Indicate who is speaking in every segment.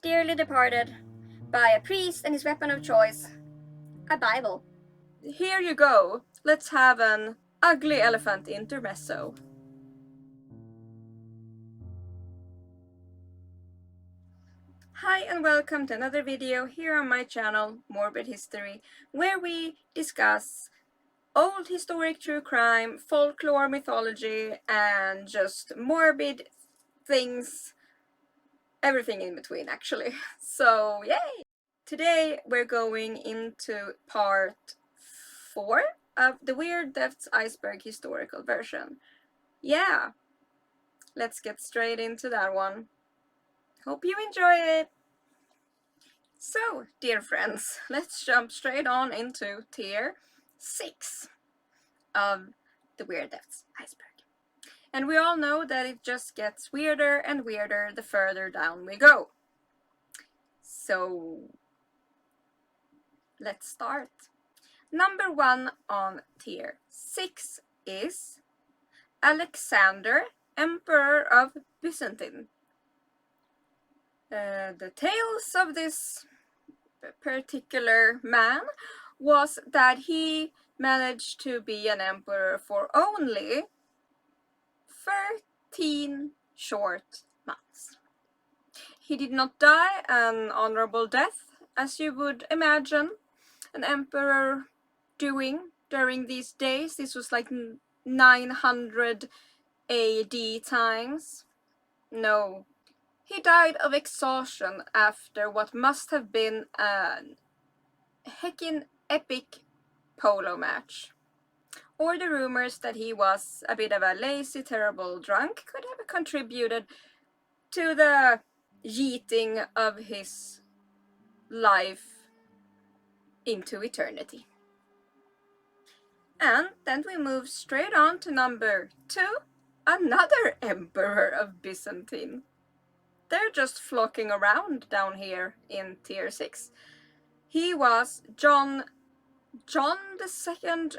Speaker 1: dearly departed by a priest and his weapon of choice, a Bible.
Speaker 2: Here you go. Let's have an ugly elephant intermezzo. Hi and welcome to another video here on my channel, Morbid History, where we discuss old historic true crime, folklore, mythology, and just morbid things, everything in between actually. So yay! Today we're going into part 4 of the Weird Deaths Iceberg historical version. Yeah, let's get straight into that one. Hope you enjoy it! So, dear friends, let's jump straight on into tier 6 of the Weird Deaths Iceberg. And we all know that it just gets weirder and weirder the further down we go. So, let's start. Number 1 on tier 6 is Alexander, Emperor of Byzantium. The tales of this particular man was that he managed to be an emperor for only 13 short months. He did not die an honorable death, as you would imagine an emperor doing during these days. This was like 900 AD times. No. He died of exhaustion after what must have been a heckin' epic polo match. Or the rumors that he was a bit of a lazy, terrible drunk could have contributed to the yeeting of his life into eternity. And then we move straight on to number 2, another emperor of Byzantine. They're just flocking around down here in tier 6. He was John II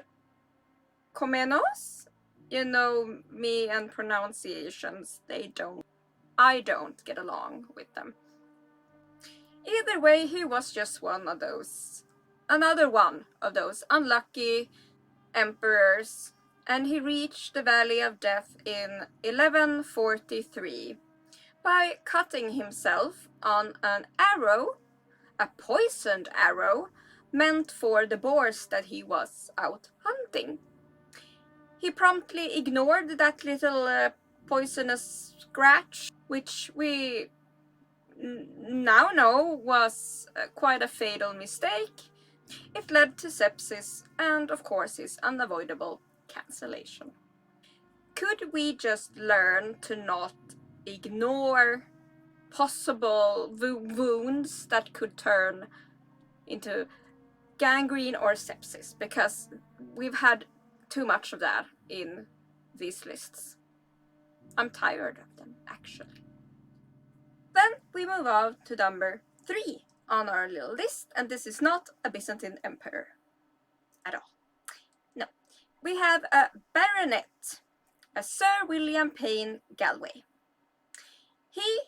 Speaker 2: Komnenos. You know me and pronunciations, I don't get along with them. Either way, he was just another one of those unlucky emperors, and he reached the Valley of Death in 1143 by cutting himself on an arrow, a poisoned arrow, meant for the boars that he was out hunting. He promptly ignored that little poisonous scratch, which we now know was quite a fatal mistake. It led to sepsis and, of course, his unavoidable cancellation. Could we just learn to not ignore possible wounds that could turn into gangrene or sepsis? Because we've had too much of that in these lists. I'm tired of them, actually. Then we move on to number 3 on our little list, and this is not a Byzantine emperor at all. No. We have a baronet, a Sir William Payne Galway. He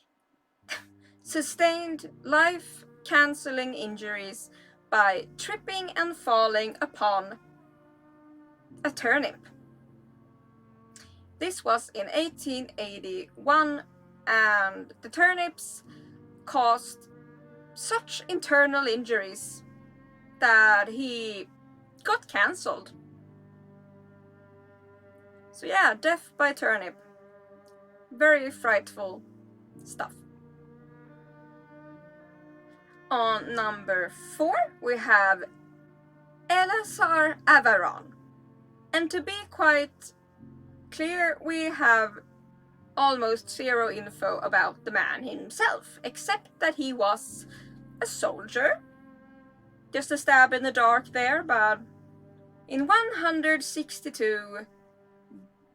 Speaker 2: sustained life-cancelling injuries by tripping and falling upon a turnip. This was in 1881, and the turnips caused such internal injuries that he got cancelled. So yeah, death by turnip. Very frightful stuff. On number 4, we have Eleazar Avaron. And to be quite clear, we have almost zero info about the man himself, except that he was a soldier. Just a stab in the dark there, but in 162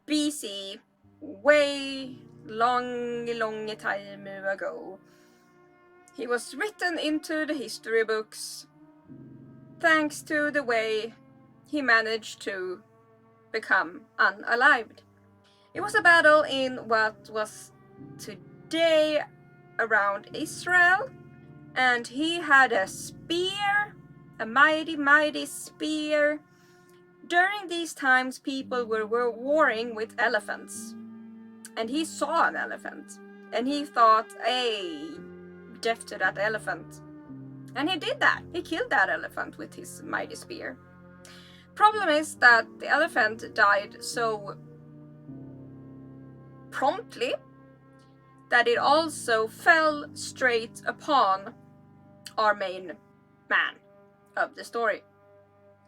Speaker 2: BC, way long time ago, he was written into the history books thanks to the way he managed to become unalived. It was a battle in what was today around Israel, And he had a spear, a mighty, mighty spear. During these times, people were warring with elephants. And he saw an elephant. And he thought, hey, death to that elephant. And he did that. He killed that elephant with his mighty spear. Problem is that the elephant died so promptly that it also fell straight upon our main man of the story.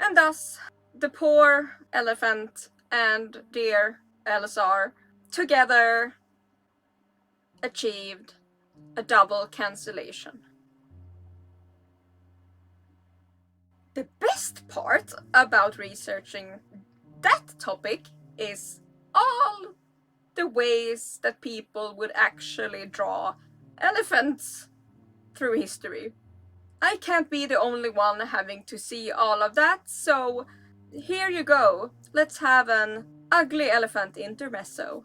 Speaker 2: And thus, the poor elephant and dear Elazar together achieved a double cancellation. The best part about researching that topic is all the ways that people would actually draw elephants through history. I can't be the only one having to see all of that, so here you go. Let's have an ugly elephant intermezzo.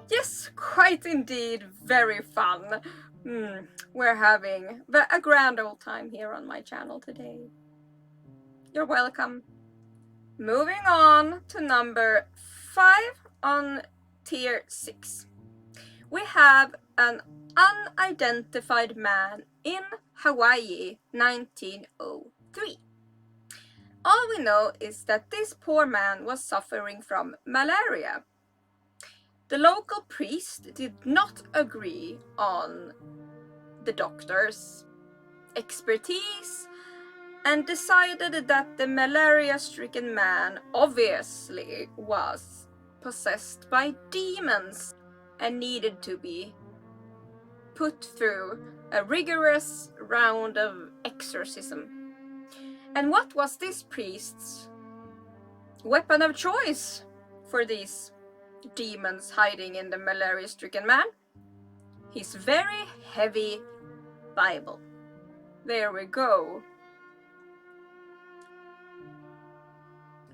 Speaker 2: Yes, quite indeed, very fun. We're having a grand old time here on my channel today. You're welcome. Moving on to number 5 on tier 6. We have an unidentified man in Hawaii, 1903. All we know is that this poor man was suffering from malaria. The local priest did not agree on the doctor's expertise and decided that the malaria-stricken man obviously was possessed by demons and needed to be put through a rigorous round of exorcism. And what was this priest's weapon of choice for these demons hiding in the malaria-stricken man? His very heavy Bible. There we go.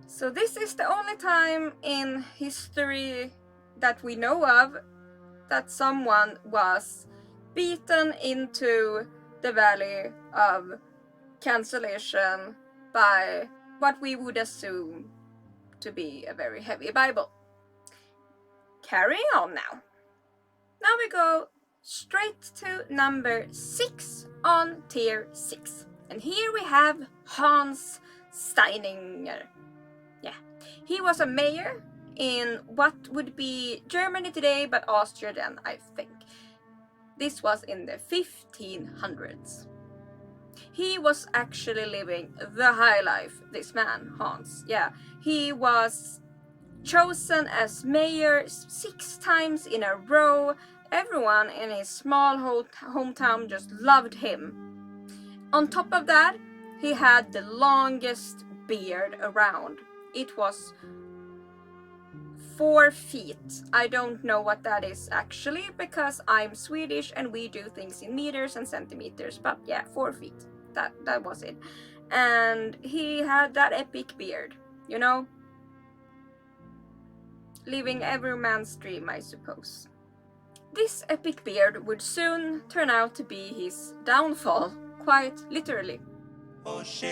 Speaker 2: So this is the only time in history that we know of that someone was beaten into the valley of cancellation by what we would assume to be a very heavy Bible. Carrying on now. Now we go straight to number 6 on tier 6. And here we have Hans Steininger. Yeah, he was a mayor in what would be Germany today, but Austria then, I think. This was in the 1500s. He was actually living the high life, this man, Hans. Yeah, he was chosen as mayor 6 times in a row. Everyone in his small hometown just loved him. On top of that, he had the longest beard around. It was 4 feet. I don't know what that is actually, because I'm Swedish and we do things in meters and centimeters, but yeah, 4 feet. That was it. And he had that epic beard, you know? Living every man's dream, I suppose. This epic beard would soon turn out to be his downfall, quite literally.
Speaker 3: Oh shit,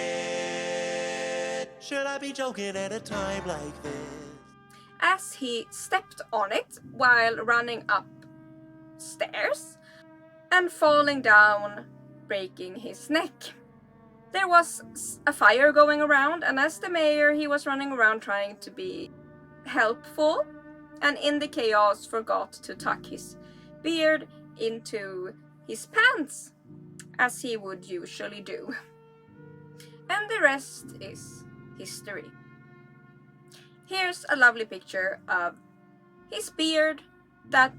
Speaker 3: should I be joking at a time like this?
Speaker 2: As he stepped on it while running upstairs and falling down, breaking his neck. There was a fire going around, and as the mayor, he was running around trying to be helpful, and in the chaos forgot to tuck his beard into his pants, as he would usually do. And the rest is history. Here's a lovely picture of his beard that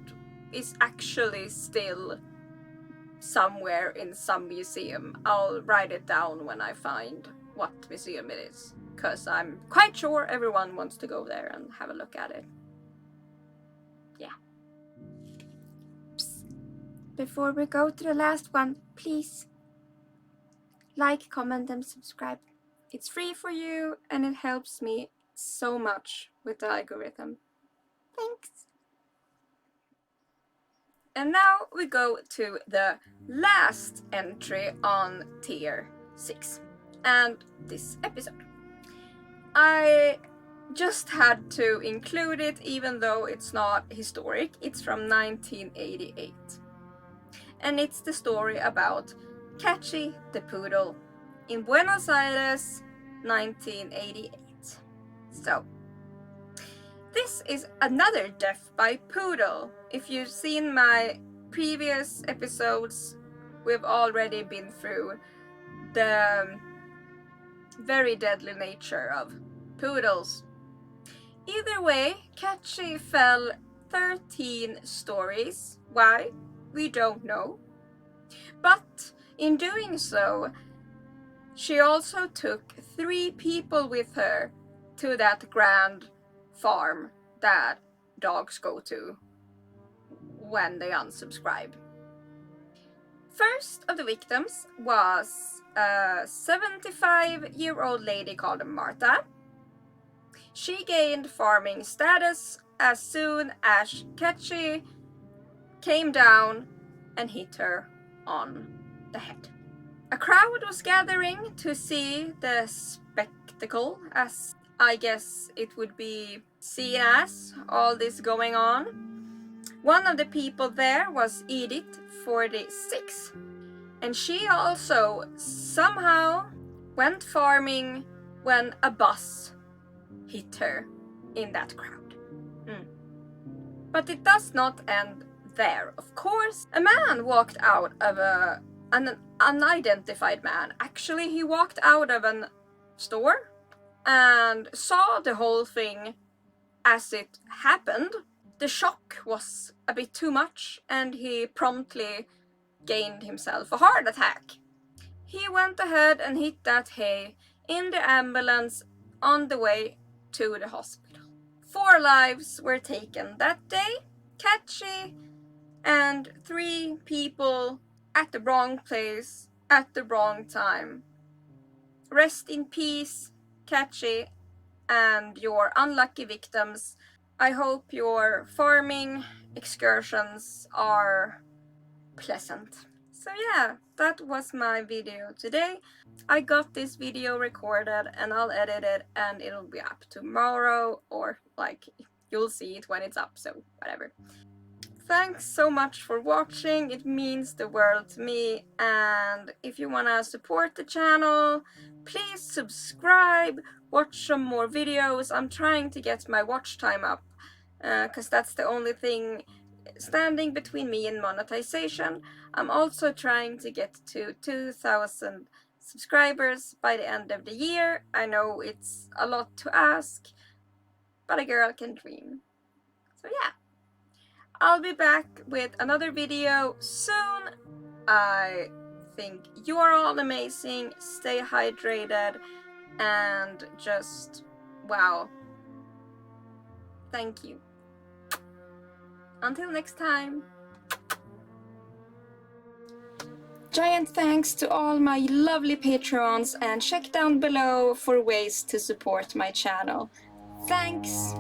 Speaker 2: is actually still somewhere in some museum. I'll write it down when I find what museum it is, because I'm quite sure everyone wants to go there and have a look at it. Yeah. Psst. Before we go to the last one, please like, comment and subscribe. It's free for you and it helps me so much with the algorithm. Thanks! And now we go to the last entry on tier 6 and this episode. I just had to include it even though it's not historic. It's from 1988. And it's the story about Cokie the Poodle in Buenos Aires, 1988. So, this is another death by poodle. If you've seen my previous episodes, we've already been through the very deadly nature of poodles. Either way, Cokie fell 13 stories. Why? We don't know. But in doing so, she also took 3 people with her to that grand farm that dogs go to when they unsubscribe. First of the victims was a 75-year-old lady called Martha. She gained farming status as soon as Cokie came down and hit her on the head. A crowd was gathering to see the spectacle, as I guess it would be seen as, all this going on. One of the people there was Edith, 46, and she also somehow went farming when a bus hit her in that crowd. But it does not end there, of course. A man walked out of an unidentified man. Actually, he walked out of a store and saw the whole thing as it happened. The shock was a bit too much and he promptly gained himself a heart attack. He went ahead and hit that hay in the ambulance on the way to the hospital. 4 lives were taken that day. Cokie and 3 people at the wrong place at the wrong time. Rest in peace, Cokie, and your unlucky victims. I hope your farming excursions are pleasant. So yeah, that was my video today. I got this video recorded and I'll edit it and it'll be up tomorrow, or like you'll see it when it's up, so whatever. Thanks so much for watching, it means the world to me, and if you wanna support the channel, please subscribe, watch some more videos. I'm trying to get my watch time up, because that's the only thing standing between me and monetization. I'm also trying to get to 2,000 subscribers by the end of the year. I know it's a lot to ask, but a girl can dream. So yeah, I'll be back with another video soon. I think you are all amazing, stay hydrated, and just wow. Thank you. Until next time. Giant thanks to all my lovely patrons, and check down below for ways to support my channel. Thanks!